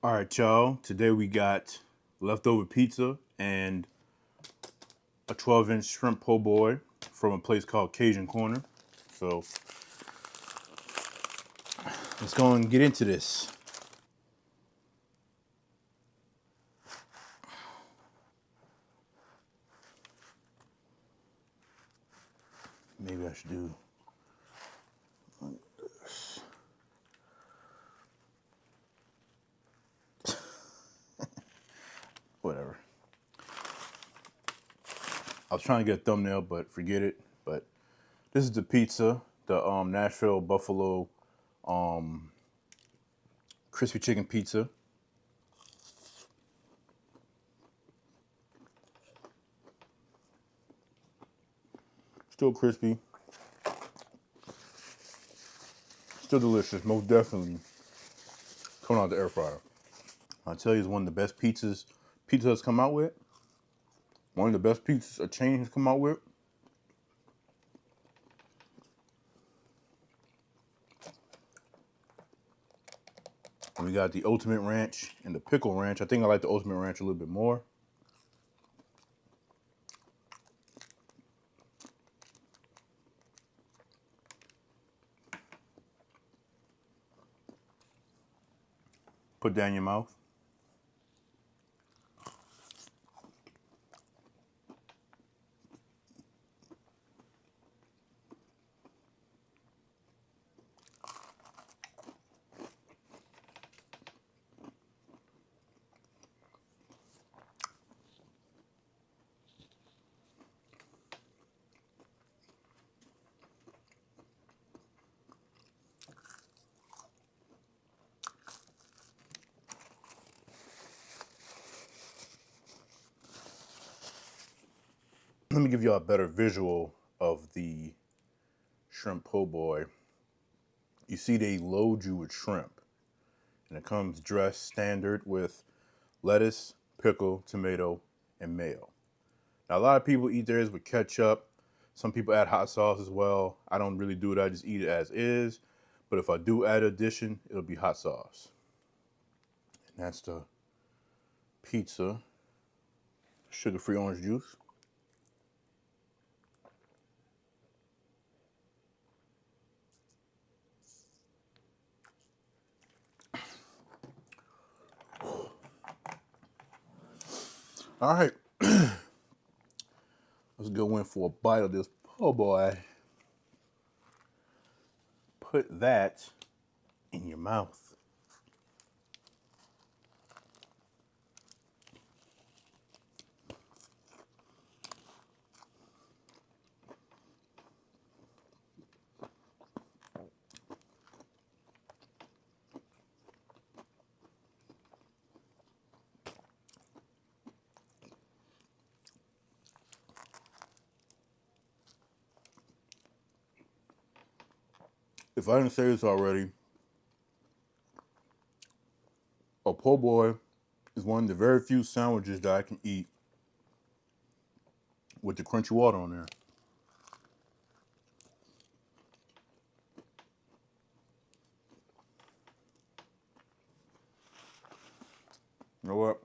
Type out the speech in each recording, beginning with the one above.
All right, y'all. Today we got leftover pizza and a 12-inch shrimp po' boy from a place called Cajun Corner. So let's go and get into this. Maybe I should do this. Whatever. I was trying to get a thumbnail, but forget it. But this is the pizza, the Nashville Buffalo crispy chicken pizza. Still crispy, still delicious. Most definitely coming out the air fryer. I tell you, it's one of the best pizzas pizza has come out with. One of the best pizzas a chain has come out with. And we got the ultimate ranch and the pickle ranch. I think I like the ultimate ranch a little bit more. Put that in your mouth. Let me give you a better visual of the shrimp po' boy. You see they load you with shrimp. And it comes dressed standard with lettuce, pickle, tomato, and mayo. Now a lot of people eat theirs with ketchup. Some people add hot sauce as well. I don't really do it. I just eat it as is. But if I do add an addition, it'll be hot sauce. And that's the pizza. Sugar-free orange juice. All right. Let's go in for a bite of this po' boy. Put that in your mouth. If I didn't say this already, a po' boy is one of the very few sandwiches that I can eat with the crunchy water on there. You know what?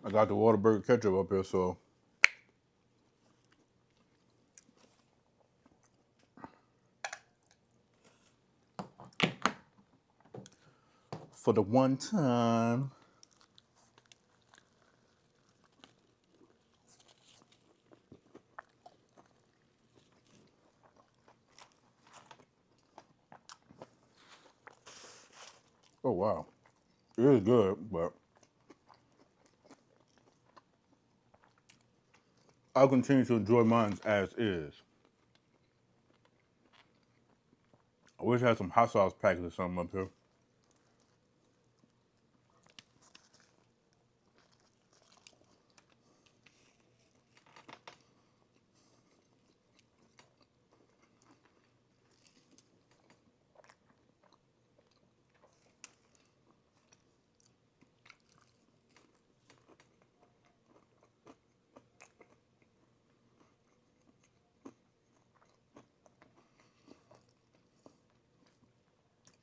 I got the Whataburger ketchup up here, so for the one time, oh wow, it is good, but I'll continue to enjoy mine as is. I wish I had some hot sauce packets or something up here.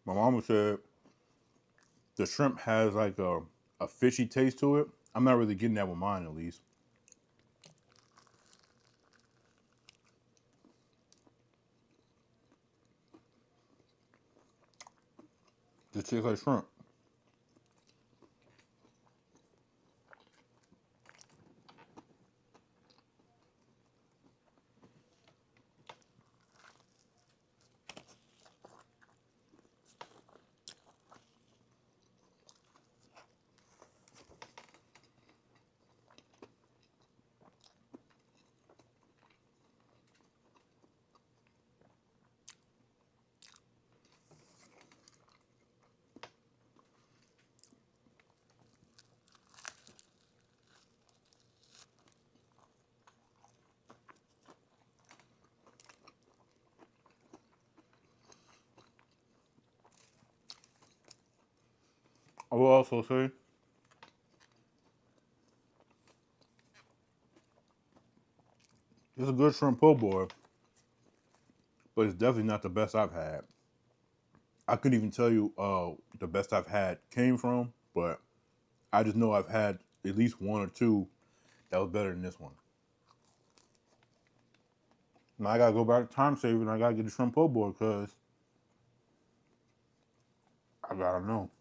My mama said the shrimp has like a fishy taste to it. I'm not really getting that with mine, at least. Just tastes like shrimp. I will also say it's a good shrimp po' boy, but it's definitely not the best I've had. I couldn't even tell you the best I've had came from, but I just know I've had at least one or two that was better than this one. Now I gotta go back to time saving and I gotta get the shrimp po' boy because I gotta know.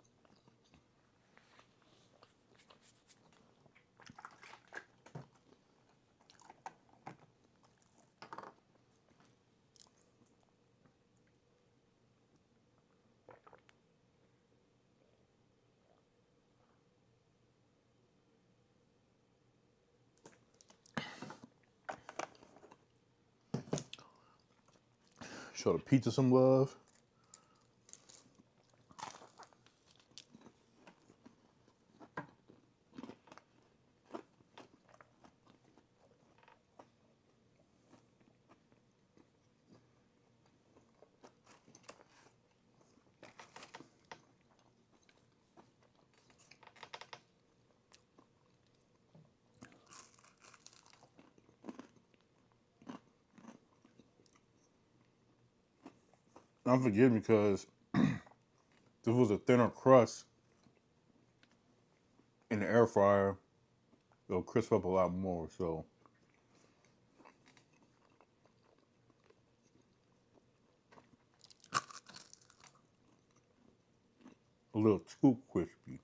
Show the pizza some love. I'm forgetting because this was a thinner crust in the air fryer. It'll crisp up a lot more. So a little too crispy.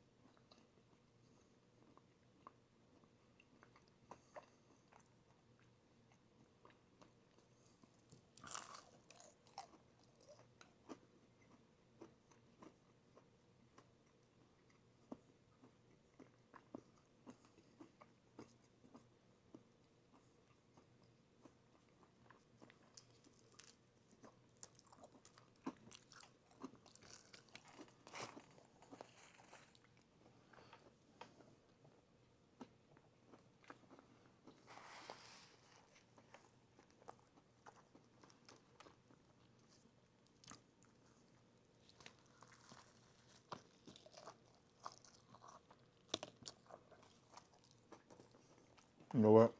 You know what?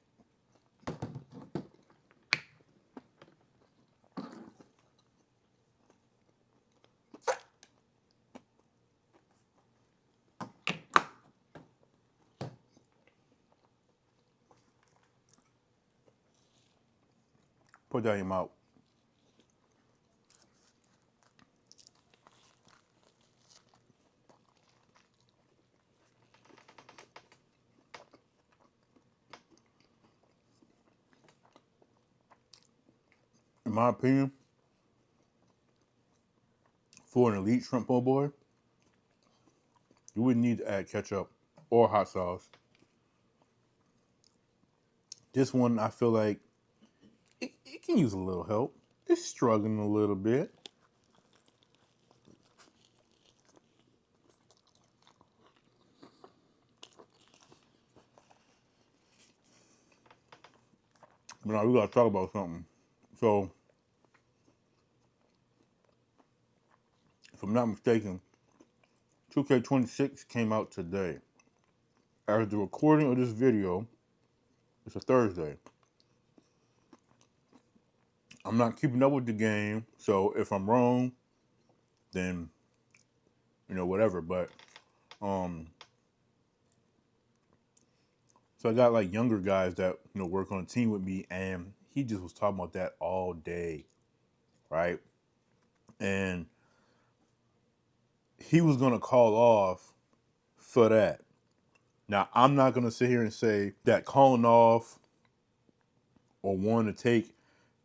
Put that in your mouth. In my opinion, for an elite shrimp po' boy, you wouldn't need to add ketchup or hot sauce. This one, I feel like it can use a little help. It's struggling a little bit. But now we gotta talk about something. So, if I'm not mistaken, 2K26 came out today. As the recording of this video, it's a Thursday. I'm not keeping up with the game, so if I'm wrong, then whatever. But um, so I got like younger guys that work on a team with me, and he just was talking about that all day, right? And he was gonna call off for that. Now I'm not gonna sit here and say that calling off or wanting to take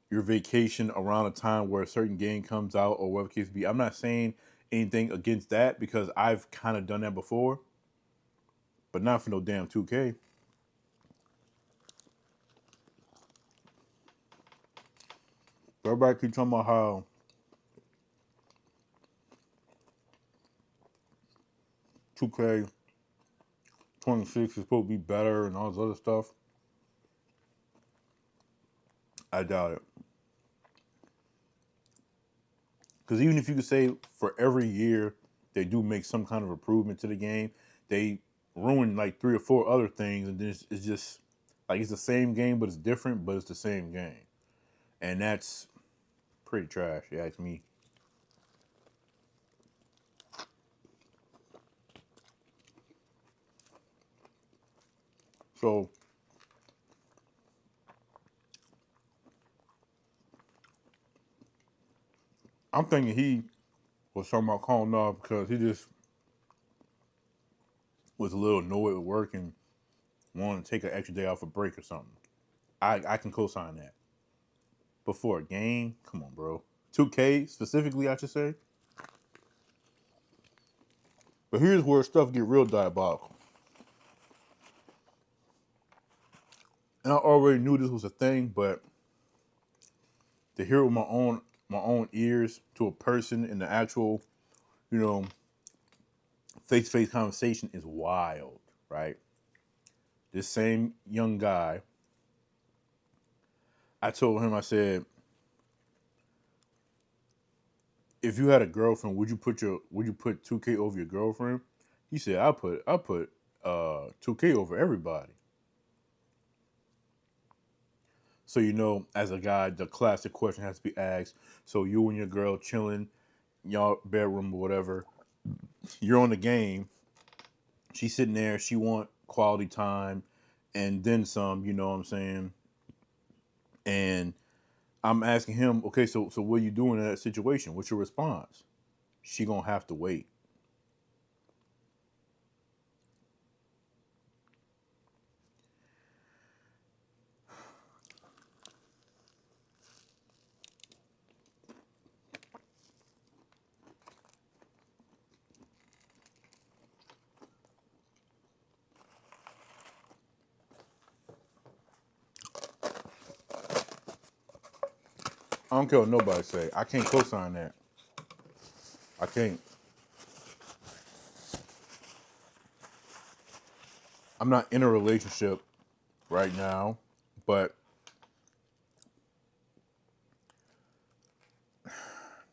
your vacation around a time where a certain game comes out or whatever the case be. I'm not saying anything against that because I've kind of done that before, but not for no damn 2K. Everybody keep talking about how 2K 26 is supposed to be better and all this other stuff. I doubt it. Because even if you could say for every year they do make some kind of improvement to the game, they ruin like 3 or 4 other things, and then it's just like it's the same game, but it's different, but it's the same game, and that's pretty trash. You ask me. So I'm thinking he was talking about calling off because he just was a little annoyed with work and wanted to take an extra day off a break or something. I can co-sign that. But for a game, come on, bro. 2K specifically, I should say. But here's where stuff get real diabolical. And I already knew this was a thing, but to hear it with my own ears to a person in the actual, you know, face-to-face conversation is wild, right? This same young guy, I told him, I said, if you had a girlfriend, would you put 2K over your girlfriend? He said, I put 2K over everybody. So as a guy, the classic question has to be asked. So you and your girl chilling, y'all bedroom or whatever, you're on the game. She's sitting there. She want quality time, and then some. You know what I'm saying? And I'm asking him, okay, so what are you doing in that situation? What's your response? She gonna have to wait. I don't care what nobody say. I can't co-sign that. I can't. I'm not in a relationship right now, but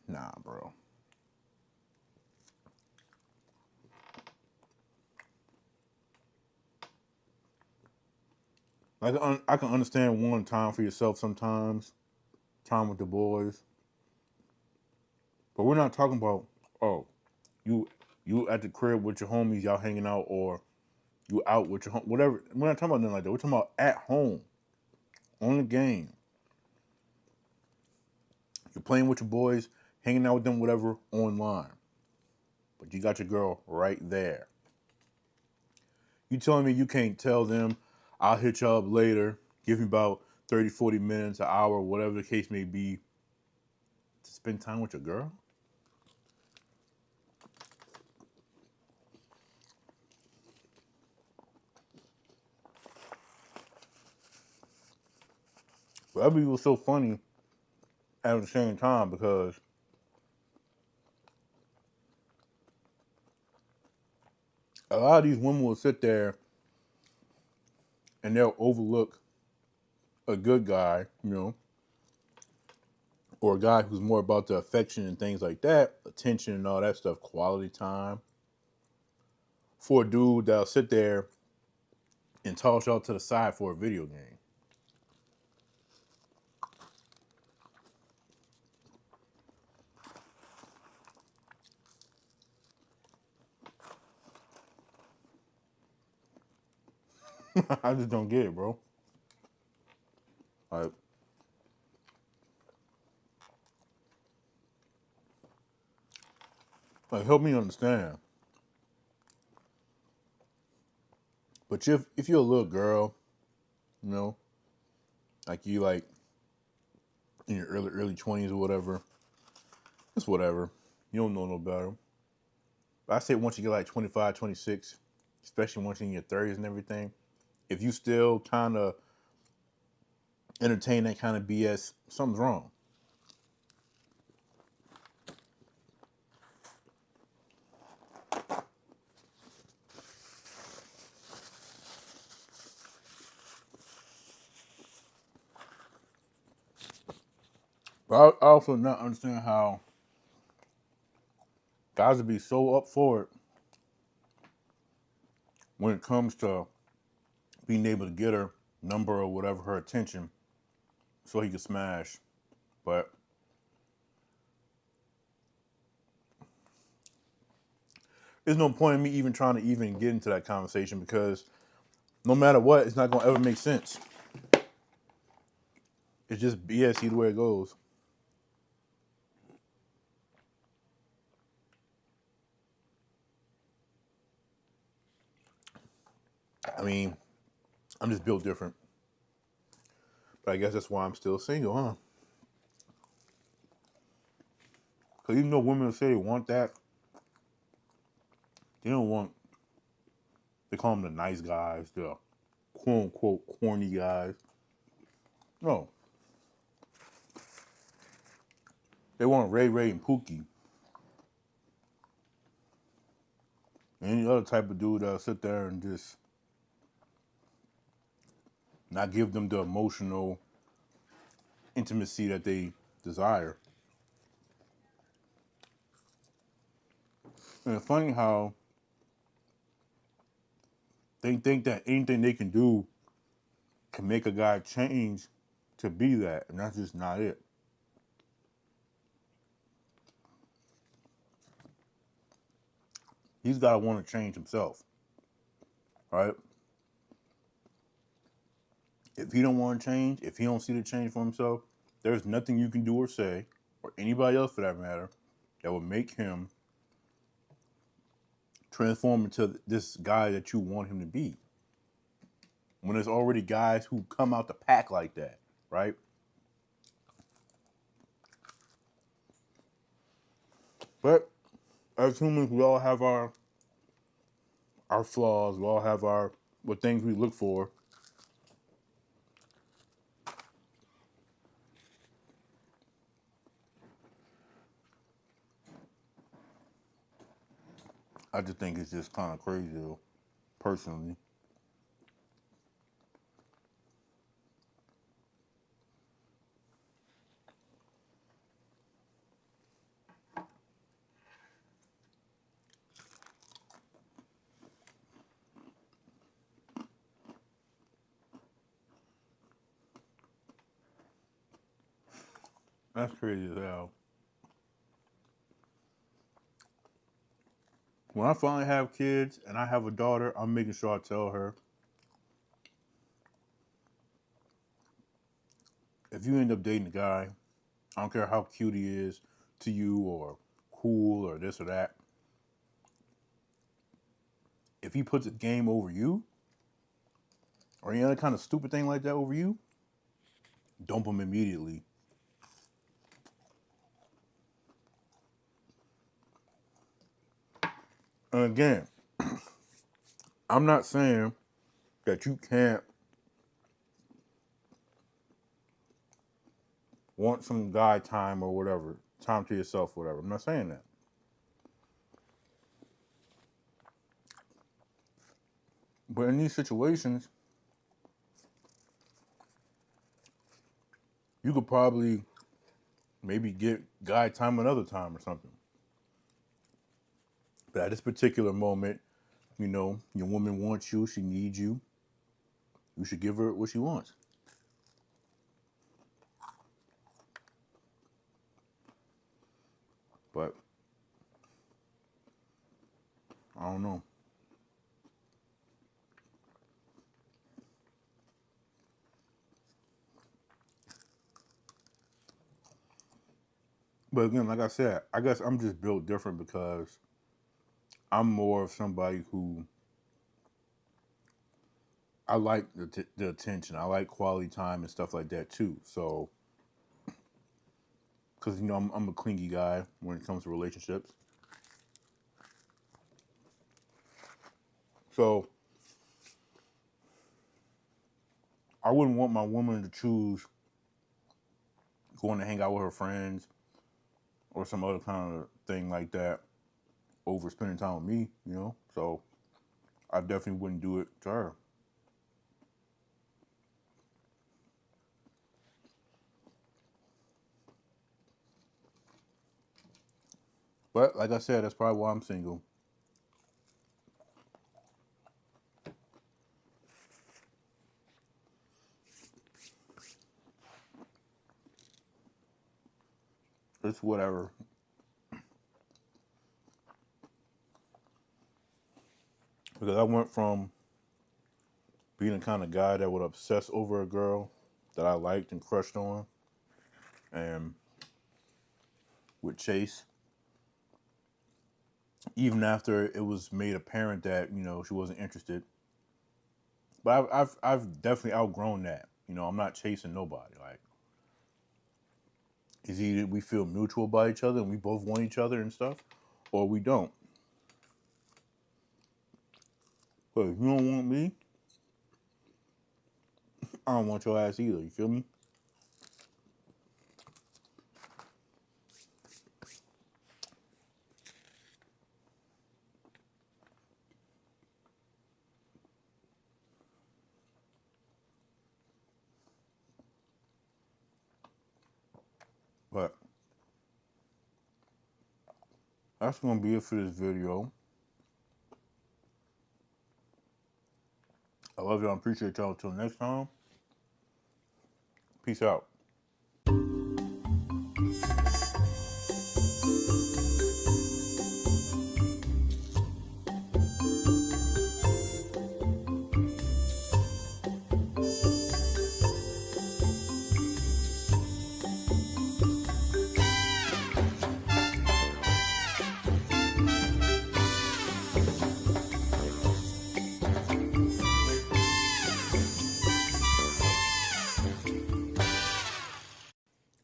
nah, bro. I can understand wanting time for yourself sometimes, time with the boys, but we're not talking about oh, you you at the crib with your homies, y'all hanging out, or you out with your home, whatever. We're not talking about nothing like that. We're talking about at home on the game. You're playing with your boys, hanging out with them, whatever, online. But you got your girl right there. You telling me you can't tell them, I'll hit you up later, give you about 30, 40 minutes, an hour, whatever the case may be, to spend time with your girl? But that was so funny at the same time because a lot of these women will sit there and they'll overlook a good guy, or a guy who's more about the affection and things like that, attention and all that stuff, quality time, for a dude that'll sit there and toss y'all to the side for a video game. I just don't get it, bro. Like, help me understand. But if you're a little girl, you know, like you like in your early 20s or whatever, it's whatever. You don't know no better. But I say once you get like 25, 26, especially once you're in your 30s and everything, if you still kind of entertain that kind of BS, something's wrong. But I also not understand how guys would be so up for it when it comes to being able to get her number or whatever, her attention, so he could smash. But there's no point in me even trying to even get into that conversation because no matter what, it's not gonna ever make sense. It's just BS either way it goes. I mean, I'm just built different. But I guess that's why I'm still single, huh? Because even though women say they want that, they don't want, they call them the nice guys, the quote unquote corny guys. No. They want Ray Ray and Pookie. Any other type of dude that'll sit there and just not give them the emotional intimacy that they desire. And it's funny how they think that anything they can do can make a guy change to be that, and that's just not it. He's got to want to change himself, right? If he don't want to change, if he don't see the change for himself, there's nothing you can do or say, or anybody else for that matter, that would make him transform into this guy that you want him to be. When there's already guys who come out the pack like that, right? But as humans, we all have our flaws. We all have our what things we look for. I just think it's just kind of crazy, though, personally. That's crazy as hell. When I finally have kids and I have a daughter, I'm making sure I tell her, if you end up dating a guy, I don't care how cute he is to you or cool or this or that. If he puts a game over you or any other kind of stupid thing like that over you, dump him immediately. And again, I'm not saying that you can't want some guy time or whatever, time to yourself, whatever. I'm not saying that. But in these situations, you could probably maybe get guy time another time or something. But at this particular moment, you know, your woman wants you, she needs you. You should give her what she wants. But I don't know. But again, like I said, I guess I'm just built different because I'm more of somebody who I like the attention. I like quality time and stuff like that too. So, because you know I'm a clingy guy when it comes to relationships. So I wouldn't want my woman to choose going to hang out with her friends or some other kind of thing like that over spending time with me, you know? So I definitely wouldn't do it to her. But like I said, that's probably why I'm single. It's whatever. Because I went from being the kind of guy that would obsess over a girl that I liked and crushed on and would chase even after it was made apparent that, you know, she wasn't interested. But I've definitely outgrown that. You know, I'm not chasing nobody. Like, is either we feel mutual about each other and we both want each other and stuff, or we don't. But if you don't want me, I don't want your ass either. You feel me? But that's gonna be it for this video. I love y'all. I appreciate y'all. Until next time. Peace out.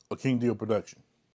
A KingDio production.